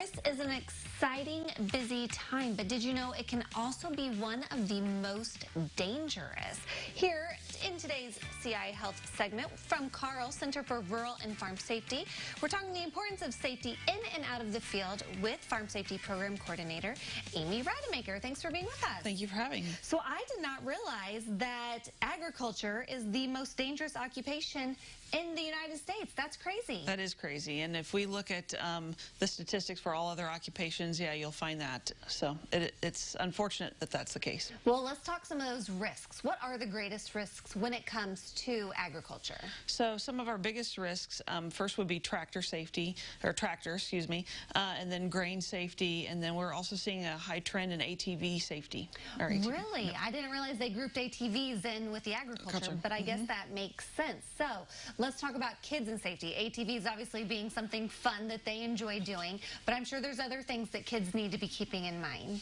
This is an exciting, busy time, but did you know it can also be one of the most dangerous? Here in today's CI Health segment from Carle, Center for Rural and Farm Safety, we're talking the importance of safety in and out of the field with Farm Safety Program Coordinator Amy Rademacher. Thanks for being with us. Thank you for having me. So I did not realize that agriculture is the most dangerous occupation in the United States. That's crazy. That is crazy. And if we look at the statistics for all other occupations, yeah, you'll find that. So it's unfortunate that that's the case. Well, let's talk some of those risks. What are the greatest risks when it comes to agriculture? So some of our biggest risks, first would be tractor safety, or tractor, excuse me, and then grain safety, and then we're also seeing a high trend in ATV safety. Really? Yep. I didn't realize they grouped ATVs in with the agriculture, but I guess that makes sense. So let's talk about kids and safety. ATVs obviously being something fun that they enjoy doing, but I'm sure there's other things that kids need to be keeping in mind.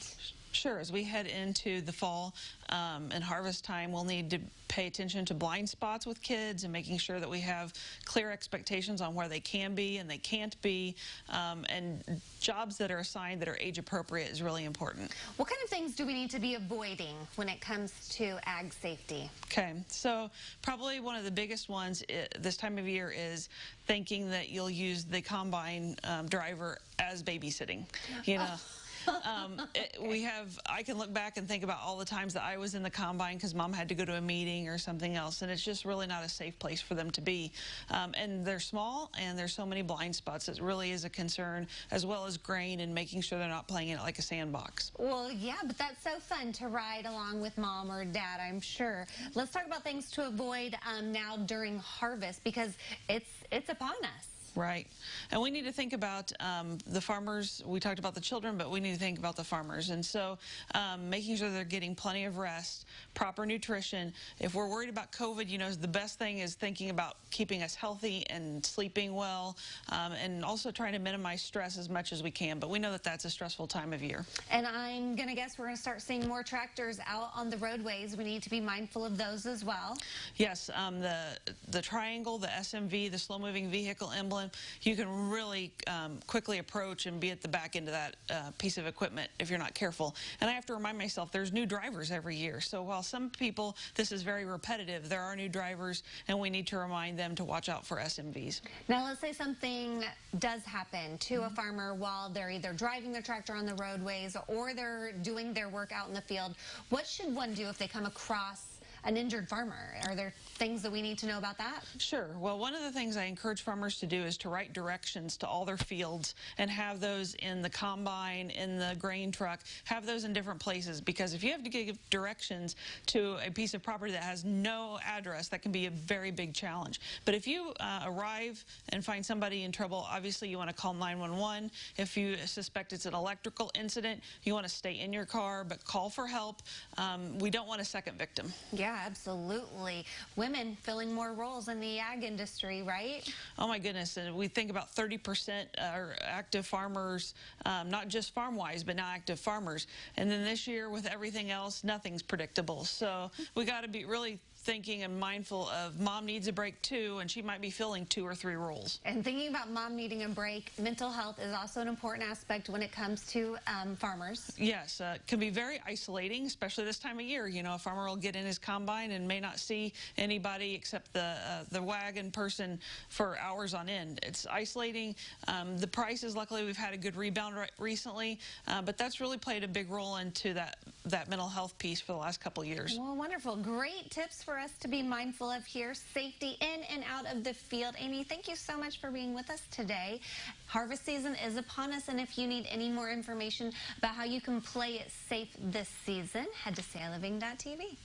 Sure. As we head into the fall and harvest time, we'll need to pay attention to blind spots with kids and making sure that we have clear expectations on where they can be and they can't be. And jobs that are assigned that are age appropriate is really important. What kind of things do we need to be avoiding when it comes to ag safety? Okay, so probably one of the biggest ones this time of year is thinking that you'll use the combine driver as babysitting. You know. I can look back and think about all the times that I was in the combine because mom had to go to a meeting or something else, and it's just really not a safe place for them to be. And they're small, and there's so many blind spots. It really is a concern, as well as grain and making sure they're not playing in it like a sandbox. Well, yeah, but that's so fun to ride along with mom or dad, I'm sure. Let's talk about things to avoid now during harvest, because it's upon us. Right. And we need to think about the farmers. We talked about the children, but we need to think about the farmers. And so making sure they're getting plenty of rest, proper nutrition. If we're worried about COVID, you know, the best thing is thinking about keeping us healthy and sleeping well, and also trying to minimize stress as much as we can. But we know that that's a stressful time of year. And I'm going to guess we're going to start seeing more tractors out on the roadways. We need to be mindful of those as well. Yes, the triangle, the SMV, the slow-moving vehicle emblem, you can really quickly approach and be at the back end of that piece of equipment if you're not careful. And I have to remind myself there's new drivers every year. So while some people, this is very repetitive, there are new drivers, and we need to remind them to watch out for SMVs. Now, let's say something does happen to a farmer while they're either driving their tractor on the roadways or they're doing their work out in the field. What should one do if they come across an injured farmer? Are there things that we need to know about that? Sure. Well, one of the things I encourage farmers to do is to write directions to all their fields and have those in the combine, in the grain truck, have those in different places, because if you have to give directions to a piece of property that has no address, that can be a very big challenge. But if you arrive and find somebody in trouble, obviously you want to call 911. If you suspect it's an electrical incident, you want to stay in your car, but call for help. We don't want a second victim. Yeah, absolutely. Women filling more roles in the ag industry, right? Oh my goodness, and we think about 30% are active farmers, not just farm-wise, but now active farmers. And then this year, with everything else, nothing's predictable. So we got to be really thinking and mindful of mom needs a break too, and she might be filling 2 or 3 roles. And thinking about mom needing a break, mental health is also an important aspect when it comes to farmers. Yes, it can be very isolating, especially this time of year. You know, a farmer will get in his combine and may not see anybody except the wagon person for hours on end. It's isolating. The prices, luckily, we've had a good rebound recently, but that's really played a big role into that mental health piece for the last couple of years. Well, wonderful. Great tips for us to be mindful of here. Safety in and out of the field. Amy, thank you so much for being with us today. Harvest season is upon us, and if you need any more information about how you can play it safe this season, head to saliving.tv.